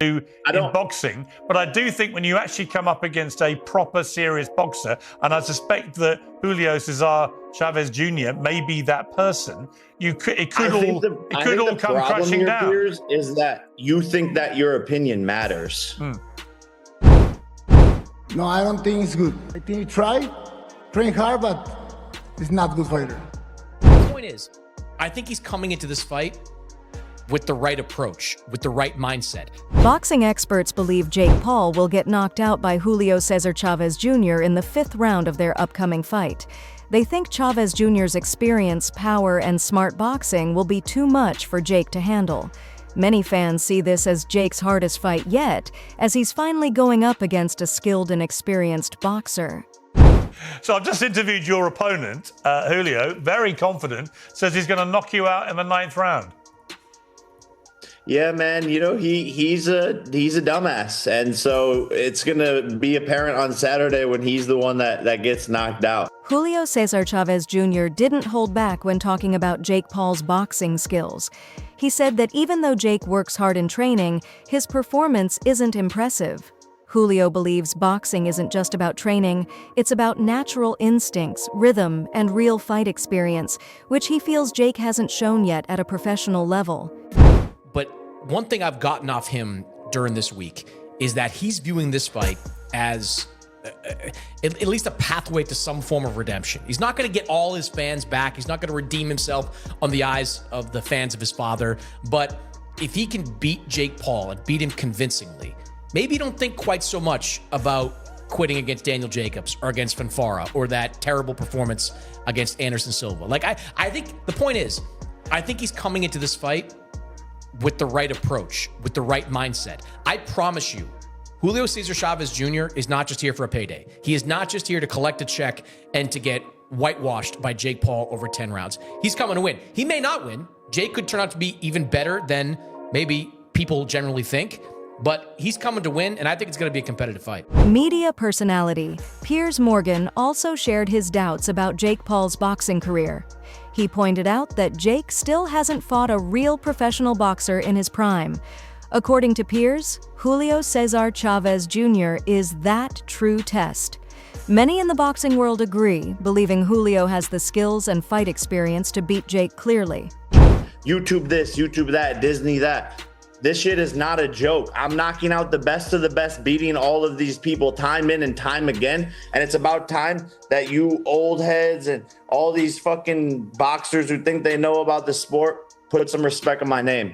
in boxing, but I do think when you actually come up against a proper serious boxer, and I suspect that Julio Cesar Chavez Jr. may be that person, it could all come crashing down. Piers, is that you think that your opinion matters? No, I don't think it's good. I think he tried, train hard, but it's not good fighter. The point is, I think he's coming into this fight with the right approach, with the right mindset. Boxing experts believe Jake Paul will get knocked out by Julio Cesar Chavez Jr. in the 5th round of their upcoming fight. They think Chavez Jr.'s experience, power, and smart boxing will be too much for Jake to handle. Many fans see this as Jake's hardest fight yet, as he's finally going up against a skilled and experienced boxer. So I've just interviewed your opponent, Julio, very confident, says he's going to knock you out in the 9th round. Yeah, man, you know, he's a dumbass. And so it's going to be apparent on Saturday when he's the one that gets knocked out. Julio Cesar Chavez Jr. didn't hold back when talking about Jake Paul's boxing skills. He said that even though Jake works hard in training, his performance isn't impressive. Julio believes boxing isn't just about training, it's about natural instincts, rhythm, and real fight experience, which he feels Jake hasn't shown yet at a professional level. But one thing I've gotten off him during this week is that he's viewing this fight as at least a pathway to some form of redemption. He's not going to get all his fans back. He's not going to redeem himself on the eyes of the fans of his father. But if he can beat Jake Paul and beat him convincingly, maybe don't think quite so much about quitting against Daniel Jacobs or against Fanfara or that terrible performance against Anderson Silva. Like, I think the point is, I think he's coming into this fight with the right approach, with the right mindset. I promise you, Julio Cesar Chavez Jr. is not just here for a payday. He is not just here to collect a check and to get whitewashed by Jake Paul over 10 rounds. He's coming to win. He may not win. Jake could turn out to be even better than maybe people generally think, but he's coming to win, and I think it's going to be a competitive fight. Media personality Piers Morgan also shared his doubts about Jake Paul's boxing career. He pointed out that Jake still hasn't fought a real professional boxer in his prime. According to Piers, Julio Cesar Chavez Jr. is that true test. Many in the boxing world agree, believing Julio has the skills and fight experience to beat Jake clearly. YouTube this, YouTube that, Disney that. This shit is not a joke. I'm knocking out the best of the best, beating all of these people time in and time again. And it's about time that you old heads and all these fucking boxers who think they know about the sport put some respect on my name.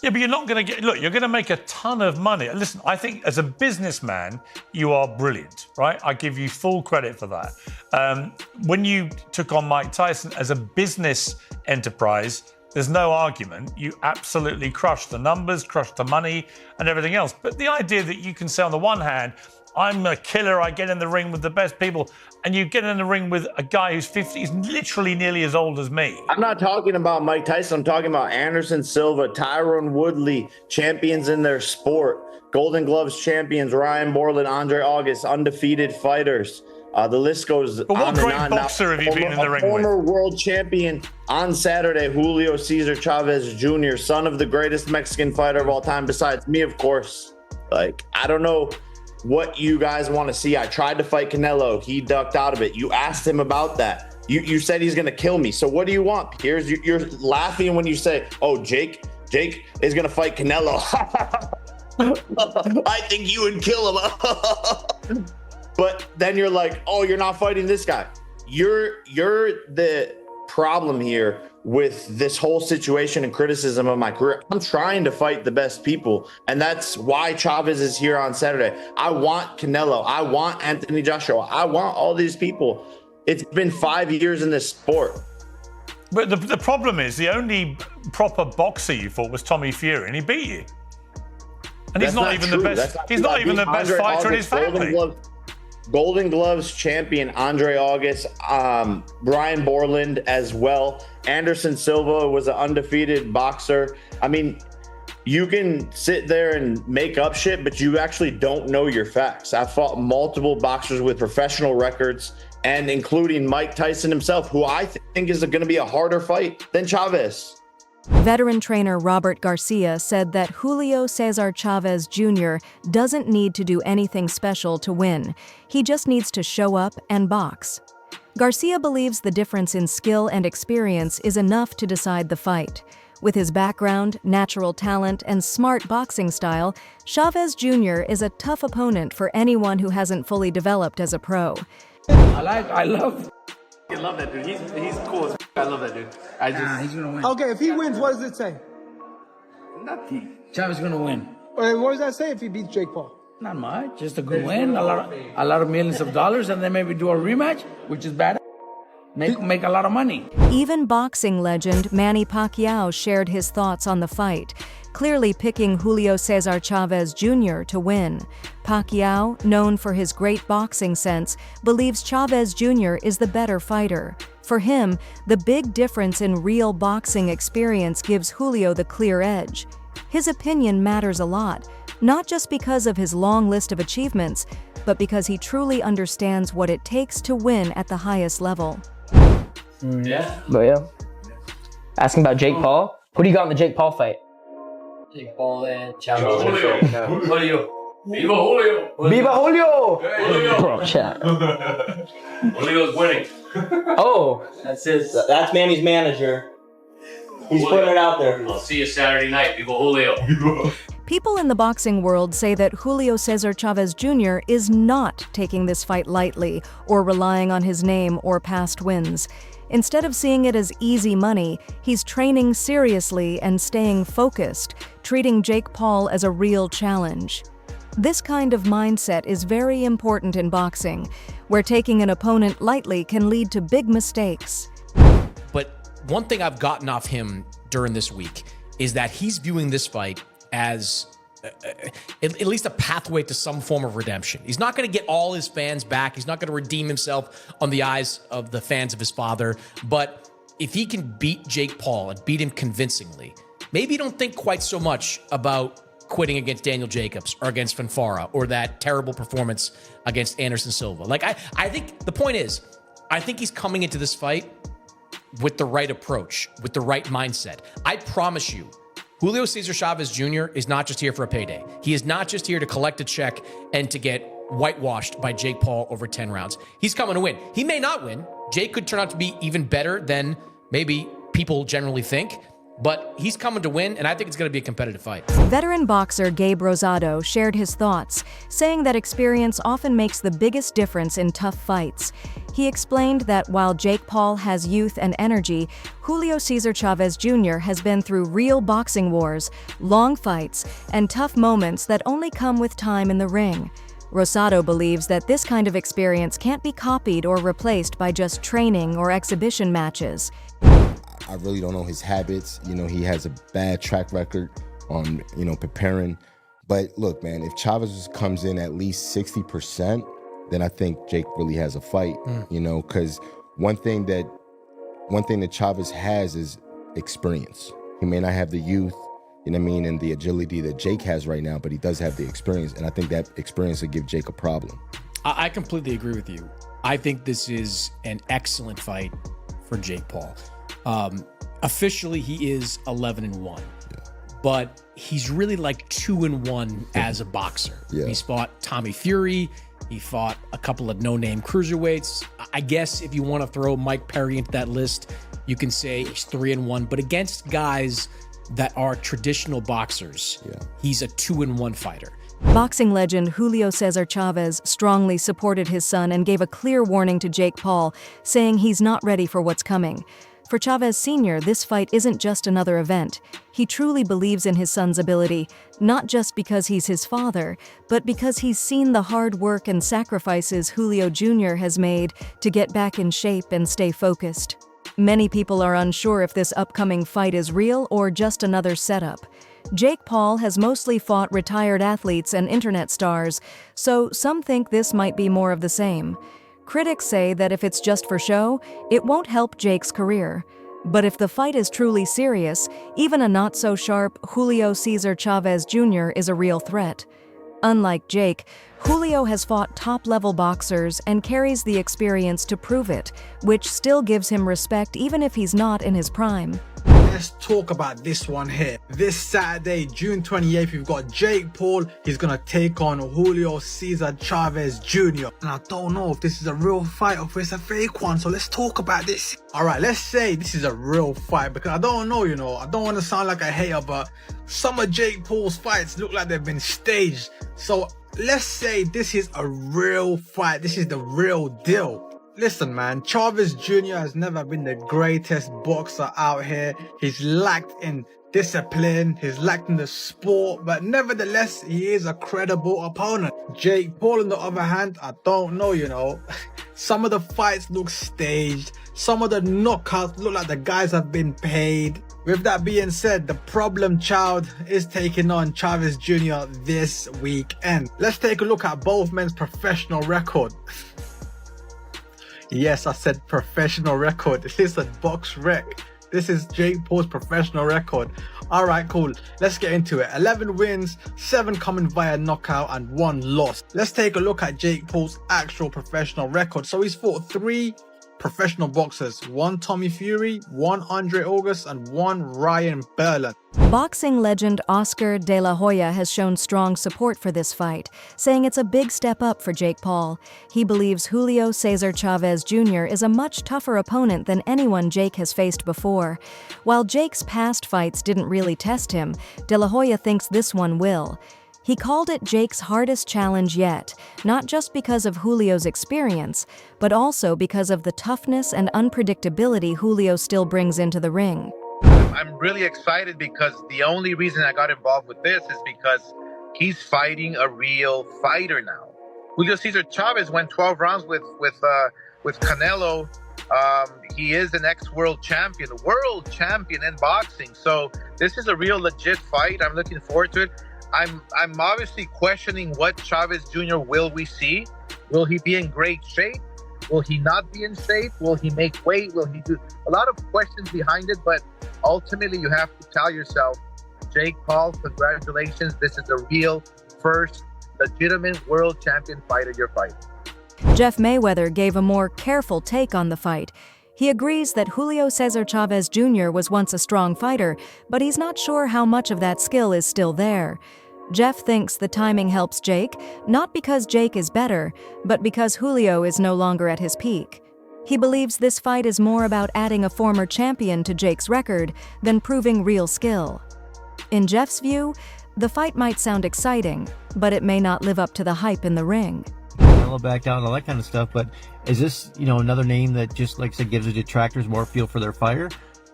Yeah, but you're not going to get... Look, you're going to make a ton of money. Listen, I think as a businessman, you are brilliant, right? I give you full credit for that. When you took on Mike Tyson as a business enterprise, there's no argument. You absolutely crushed the numbers, crushed the money, and everything else. But the idea that you can say on the one hand, I'm a killer, I get in the ring with the best people, and you get in the ring with a guy who's 50, he's literally nearly as old as me. I'm not talking about Mike Tyson. I'm talking about Anderson Silva, Tyron Woodley, champions in their sport, Golden Gloves champions, Ryan Borland, Andre August, undefeated fighters. The list goes on and on. But what great boxer have you been in the ring with? Former world champion on Saturday, Julio Cesar Chavez Jr., son of the greatest Mexican fighter of all time, besides me, of course. Like, I don't know what you guys want to see. I tried to fight Canelo. He ducked out of it. You asked him about that. You said he's going to kill me. So what do you want? You're laughing when you say, oh, Jake is going to fight Canelo. I think you would kill him. But then you're like, oh, you're not fighting this guy. You're the problem here with this whole situation and criticism of my career. I'm trying to fight the best people, and that's why Chavez is here on Saturday. I want Canelo. I want Anthony Joshua. I want all these people. It's been 5 years in this sport. But the problem is the only proper boxer you fought was Tommy Fury, and he beat you. And he's not even the best. He's not even the best fighter in his family. Golden Gloves champion Andre August, Brian Borland as well. Anderson Silva was an undefeated boxer. I mean, you can sit there and make up shit, but you actually don't know your facts. I fought multiple boxers with professional records, and including Mike Tyson himself, who I think is going to be a harder fight than Chavez. Veteran trainer Robert Garcia said that Julio Cesar Chavez Jr. doesn't need to do anything special to win. He just needs to show up and box. Garcia believes the difference in skill and experience is enough to decide the fight. With his background, natural talent, and smart boxing style, Chavez Jr. is a tough opponent for anyone who hasn't fully developed as a pro. I love that dude. He's cool as I love that dude. He's gonna win. Okay, if he wins, what does it say? Nothing. Chavez gonna win. What does that say if he beats Jake Paul? Not much. Just a good win. A lot of millions of dollars, and then maybe do a rematch, which is bad. Make a lot of money. Even boxing legend Manny Pacquiao shared his thoughts on the fight, clearly picking Julio Cesar Chavez Jr. to win. Pacquiao, known for his great boxing sense, believes Chavez Jr. is the better fighter. For him, the big difference in real boxing experience gives Julio the clear edge. His opinion matters a lot, not just because of his long list of achievements, but because he truly understands what it takes to win at the highest level. Yeah. But yeah. Asking about Jake Paul. Who do you got in the Jake Paul fight? Jake Paul and Chavez. Julio. Viva Julio. Viva Julio! Julio. Bro, chat. Julio's winning. Oh. That's Manny's manager. He's putting it out there. I'll see you Saturday night. Viva Julio. People in the boxing world say that Julio Cesar Chavez Jr. is not taking this fight lightly or relying on his name or past wins. Instead of seeing it as easy money, he's training seriously and staying focused, treating Jake Paul as a real challenge. This kind of mindset is very important in boxing, where taking an opponent lightly can lead to big mistakes. But one thing I've gotten off him during this week is that he's viewing this fight as at least a pathway to some form of redemption. He's not going to get all his fans back. He's not going to redeem himself on the eyes of the fans of his father. But if he can beat Jake Paul and beat him convincingly, maybe don't think quite so much about quitting against Daniel Jacobs or against Fanfara or that terrible performance against Anderson Silva. Like, I think the point is, I think he's coming into this fight with the right approach, with the right mindset. I promise you, Julio Cesar Chavez Jr. is not just here for a payday. He is not just here to collect a check and to get whitewashed by Jake Paul over 10 rounds. He's coming to win. He may not win. Jake could turn out to be even better than maybe people generally think, but he's coming to win, and I think it's going to be a competitive fight. Veteran boxer Gabe Rosado shared his thoughts, saying that experience often makes the biggest difference in tough fights. He explained that while Jake Paul has youth and energy, Julio Cesar Chavez Jr. has been through real boxing wars, long fights, and tough moments that only come with time in the ring. Rosado believes that this kind of experience can't be copied or replaced by just training or exhibition matches. I really don't know his habits. You know, he has a bad track record on, preparing. But look, man, if Chavez comes in at least 60%, then I think Jake really has a fight, because one thing that Chavez has is experience. He may not have the youth, and the agility that Jake has right now, but he does have the experience. And I think that experience will give Jake a problem. I completely agree with you. I think this is an excellent fight for Jake Paul. Officially, he is 11-1, but he's really like 2-1 as a boxer. Yeah. He's fought Tommy Fury. He fought a couple of no-name cruiserweights. I guess if you want to throw Mike Perry into that list, you can say he's 3-1, but against guys that are traditional boxers, he's a 2-1 fighter. Boxing legend Julio Cesar Chavez strongly supported his son and gave a clear warning to Jake Paul, saying he's not ready for what's coming. For Chavez Sr., this fight isn't just another event. He truly believes in his son's ability, not just because he's his father, but because he's seen the hard work and sacrifices Julio Jr. has made to get back in shape and stay focused. Many people are unsure if this upcoming fight is real or just another setup. Jake Paul has mostly fought retired athletes and internet stars, so some think this might be more of the same. Critics say that if it's just for show, it won't help Jake's career. But if the fight is truly serious, even a not-so-sharp Julio Cesar Chavez Jr. is a real threat. Unlike Jake, Julio has fought top-level boxers and carries the experience to prove it, which still gives him respect even if he's not in his prime. let's talk about this one here. This Saturday, June 28th, we've got Jake Paul. He's gonna take on Julio Cesar Chavez Jr. And I don't know if this is a real fight or if it's a fake one, so let's talk about this. All right, let's say this is a real fight, because I don't know, you know, I don't want to sound like a hater, but some of Jake Paul's fights look like they've been staged. So let's say this is a real fight. This is the real deal. Listen, man, Chavez Jr. has never been the greatest boxer out here. He's lacked in discipline, he's lacked in the sport, but nevertheless, he is a credible opponent. Jake Paul, on the other hand, I don't know, you know. Some of the fights look staged. Some of the knockouts look like the guys have been paid. With that being said, the problem child is taking on Chavez Jr. this weekend. Let's take a look at both men's professional record. Yes, I said professional record. Listen, box rec. This is Jake Paul's professional record. All right, cool. Let's get into it. 11 wins, 7 coming via knockout, and 1 loss. Let's take a look at Jake Paul's actual professional record. So he's fought 3 professional boxers, 1 Tommy Fury, 1 Andre August, and 1 Ryan Berlin. Boxing legend Oscar De La Hoya has shown strong support for this fight, saying it's a big step up for Jake Paul. He believes Julio Cesar Chavez Jr. is a much tougher opponent than anyone Jake has faced before. While Jake's past fights didn't really test him, De La Hoya thinks this one will. He called it Jake's hardest challenge yet, not just because of Julio's experience, but also because of the toughness and unpredictability Julio still brings into the ring. I'm really excited because the only reason I got involved with this is because he's fighting a real fighter now. Julio Cesar Chavez went 12 rounds with Canelo. He is an ex-world champion in boxing. So this is a real legit fight. I'm looking forward to it. I'm obviously questioning what Chavez Jr. will we see. Will he be in great shape? Will he not be in shape? Will he make weight? Will he do a lot of questions behind it? But ultimately, you have to tell yourself, Jake Paul, congratulations. This is the real first legitimate world champion fighter you're fighting. Jeff Mayweather gave a more careful take on the fight. He agrees that Julio Cesar Chavez Jr. was once a strong fighter, but he's not sure how much of that skill is still there. Jeff thinks the timing helps Jake, not because Jake is better, but because Julio is no longer at his peak. He believes this fight is more about adding a former champion to Jake's record than proving real skill. In Jeff's view, the fight might sound exciting, but it may not live up to the hype in the ring. Back down and all that kind of stuff, but is this, you know, another name that just, like I said, gives the detractors more feel for their fighter?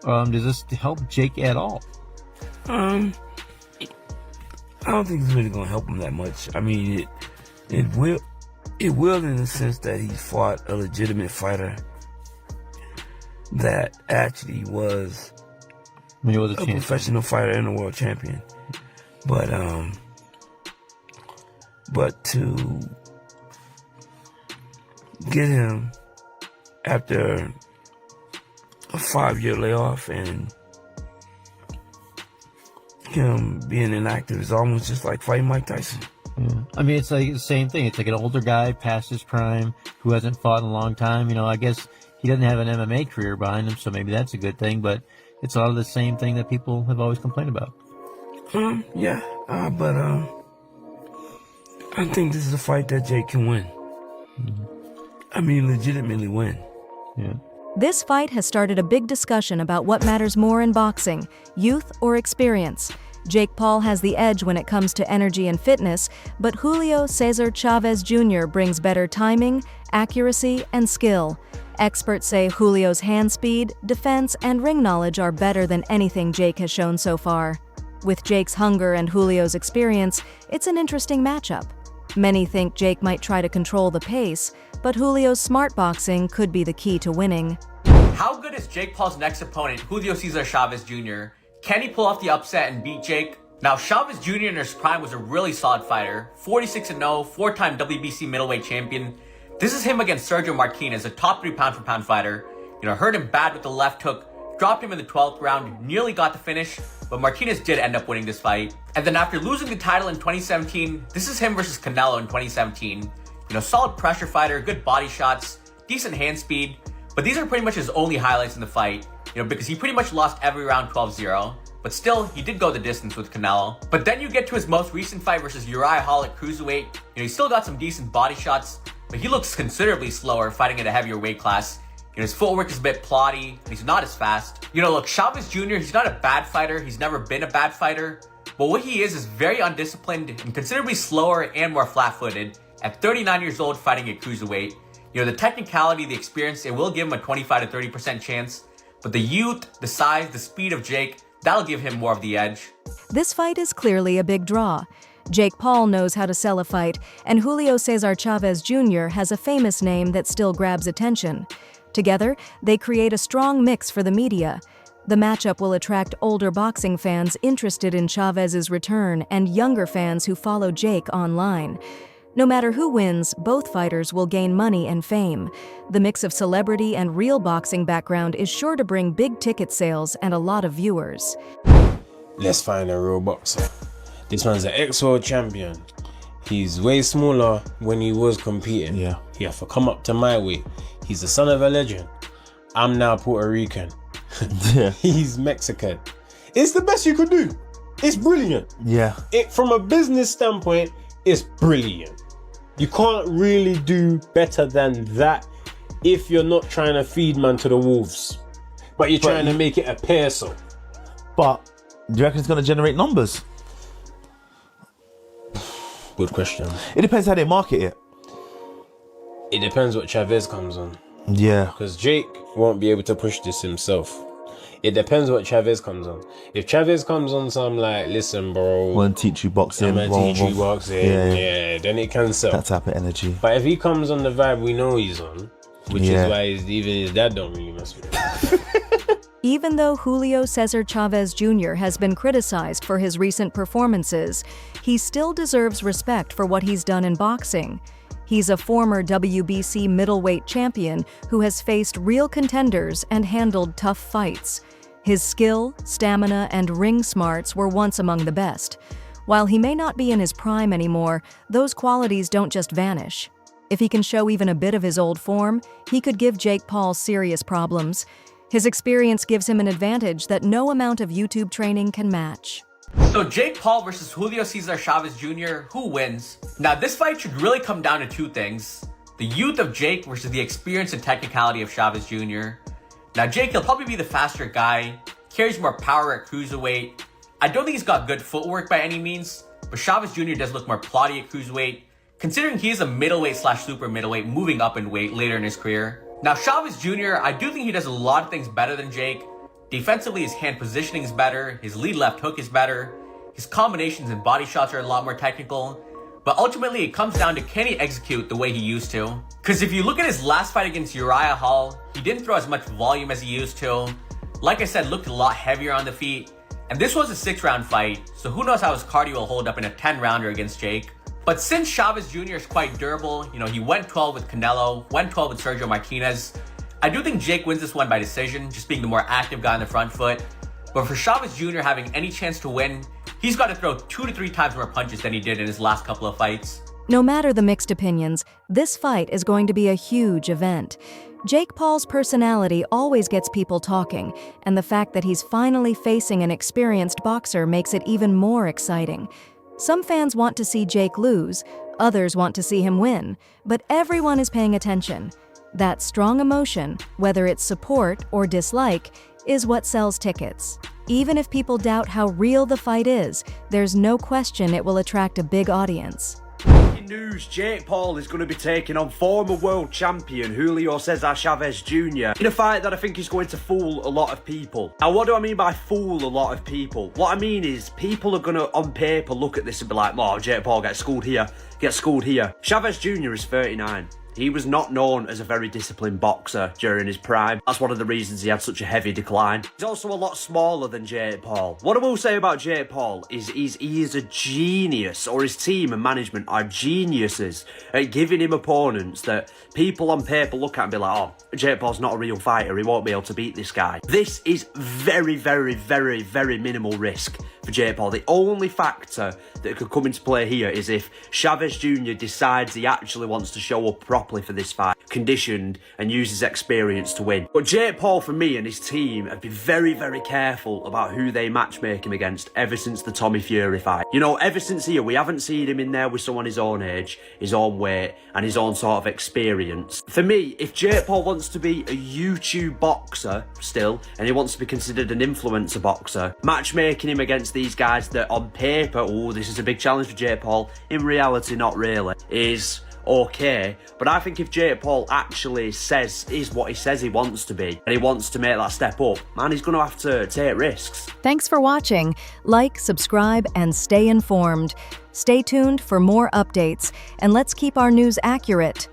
Does this help Jake at all? I don't think it's really gonna help him that much. I mean, it will in the sense that he fought a legitimate fighter that actually was a professional fighter and a world champion. But to get him after a 5-year layoff and him being inactive is almost just like fighting Mike Tyson. Yeah. I mean, it's like the same thing. It's like an older guy past his prime who hasn't fought in a long time. You know, I guess he doesn't have an MMA career behind him, so maybe that's a good thing, but it's a lot of the same thing that people have always complained about. But I think this is a fight that Jake can win. Mm-hmm. I mean, legitimately win. Yeah. This fight has started a big discussion about what matters more in boxing, youth or experience. Jake Paul has the edge when it comes to energy and fitness, but Julio Cesar Chavez Jr. brings better timing, accuracy, and skill. Experts say Julio's hand speed, defense, and ring knowledge are better than anything Jake has shown so far. With Jake's hunger and Julio's experience, it's an interesting matchup. Many think Jake might try to control the pace, but Julio's smart boxing could be the key to winning. How good is Jake Paul's next opponent, Julio Cesar Chavez Jr.? Can he pull off the upset and beat Jake? Now, Chavez Jr. in his prime was a really solid fighter, 46-0, 4-time WBC middleweight champion. This is him against Sergio Martinez, a top 3 pound-for-pound fighter. You know, hurt him bad with the left hook, dropped him in the 12th round, nearly got the finish, but Martinez did end up winning this fight. And then after losing the title in 2017, this is him versus Canelo in 2017. You know, solid pressure fighter, good body shots, decent hand speed, but these are pretty much his only highlights in the fight. because he pretty much lost every round 12-0. But still, he did go the distance with Canelo. But then you get to his most recent fight versus Uriah Hall at cruiserweight. He still got some decent body shots, but he looks considerably slower fighting at a heavier weight class. His footwork is a bit plotty, and he's not as fast. Look, Chavez Jr., he's not a bad fighter. He's never been a bad fighter. But what he is very undisciplined and considerably slower and more flat-footed at 39 years old fighting at cruiserweight. The technicality, the experience, it will give him a 25 to 30% chance. But the youth, the size, the speed of Jake, that'll give him more of the edge. This fight is clearly a big draw. Jake Paul knows how to sell a fight, and Julio Cesar Chavez Jr. has a famous name that still grabs attention. Together, they create a strong mix for the media. The matchup will attract older boxing fans interested in Chavez's return and younger fans who follow Jake online. No matter who wins, both fighters will gain money and fame. The mix of celebrity and real boxing background is sure to bring big ticket sales and a lot of viewers. Let's find a real boxer. This one's an ex-world champion. He's way smaller when he was competing. Yeah. He had to come up to my weight. He's the son of a legend. I'm now Puerto Rican. Yeah. He's Mexican. It's the best you could do. It's brilliant. Yeah. From a business standpoint, it's brilliant. You can't really do better than that if you're not trying to feed man to the wolves. But you're trying to make it appear so. But do you reckon it's going to generate numbers? Good question. It depends how they market it. It depends what Chavez comes on. Yeah. Because Jake won't be able to push this himself. It depends what Chavez comes on. If Chavez comes on some like, listen, bro, We'll teach you boxing. I'm gonna teach you boxing. Yeah, then it can sell. That type of energy. But if he comes on the vibe we know he's on, which is why even his dad don't really mess with him. Even though Julio Cesar Chavez Jr. has been criticized for his recent performances, he still deserves respect for what he's done in boxing. He's a former WBC middleweight champion who has faced real contenders and handled tough fights. His skill, stamina, and ring smarts were once among the best. While he may not be in his prime anymore, those qualities don't just vanish. If he can show even a bit of his old form, he could give Jake Paul serious problems. His experience gives him an advantage that no amount of YouTube training can match. So Jake Paul versus Julio Cesar Chavez Jr., who wins? Now this fight should really come down to two things. The youth of Jake versus the experience and technicality of Chavez Jr. Now Jake, he'll probably be the faster guy, carries more power at cruiserweight. I don't think he's got good footwork by any means, but Chavez Jr. does look more plotty at cruiserweight, considering he is a middleweight/super middleweight moving up in weight later in his career. Now Chavez Jr., I do think he does a lot of things better than Jake. Defensively, his hand positioning is better, his lead left hook is better, his combinations and body shots are a lot more technical, but ultimately it comes down to can he execute the way he used to. Because if you look at his last fight against Uriah Hall, he didn't throw as much volume as he used to. Like I said, looked a lot heavier on the feet, and this was a 6-round fight, so who knows how his cardio will hold up in a 10-rounder against Jake. But since Chavez Jr. is quite durable, he went 12 with Canelo, went 12 with Sergio Martinez, I do think Jake wins this one by decision, just being the more active guy on the front foot. But for Chavez Jr. having any chance to win, he's got to throw 2 to 3 times more punches than he did in his last couple of fights. No matter the mixed opinions, this fight is going to be a huge event. Jake Paul's personality always gets people talking, and the fact that he's finally facing an experienced boxer makes it even more exciting. Some fans want to see Jake lose, others want to see him win, but everyone is paying attention. That strong emotion, whether it's support or dislike, is what sells tickets. Even if people doubt how real the fight is, there's no question it will attract a big audience. News, Jake Paul is going to be taking on former world champion Julio Cesar Chavez Jr. in a fight that I think is going to fool a lot of people. Now, what do I mean by fool a lot of people? What I mean is people are going to, on paper, look at this and be like, oh, Jake Paul gets schooled here, gets schooled here. Chavez Jr. is 39. He was not known as a very disciplined boxer during his prime. That's one of the reasons he had such a heavy decline. He's also a lot smaller than Jake Paul. What I will say about Jake Paul is he is a genius, or his team and management are geniuses at giving him opponents that people on paper look at and be like, oh, Jake Paul's not a real fighter, he won't be able to beat this guy. This is very, very, very, very minimal risk for Jake Paul. The only factor that could come into play here is if Chavez Jr. decides he actually wants to show up properly for this fight. conditioned and use his experience to win. But Jake Paul, for me, and his team have been very, very careful about who they matchmake him against ever since the Tommy Fury fight. You know, ever since here, we haven't seen him in there with someone his own age, his own weight, and his own sort of experience. For me, if Jake Paul wants to be a YouTube boxer still, and he wants to be considered an influencer boxer, matchmaking him against these guys that on paper, oh, this is a big challenge for Jake Paul, in reality, not really, is okay. But I think if Jake Paul actually is what he says he wants to be, and he wants to make that step up, man, he's going to have to take risks. Thanks for watching. Like, subscribe, and stay informed. Stay tuned for more updates, and let's keep our news accurate.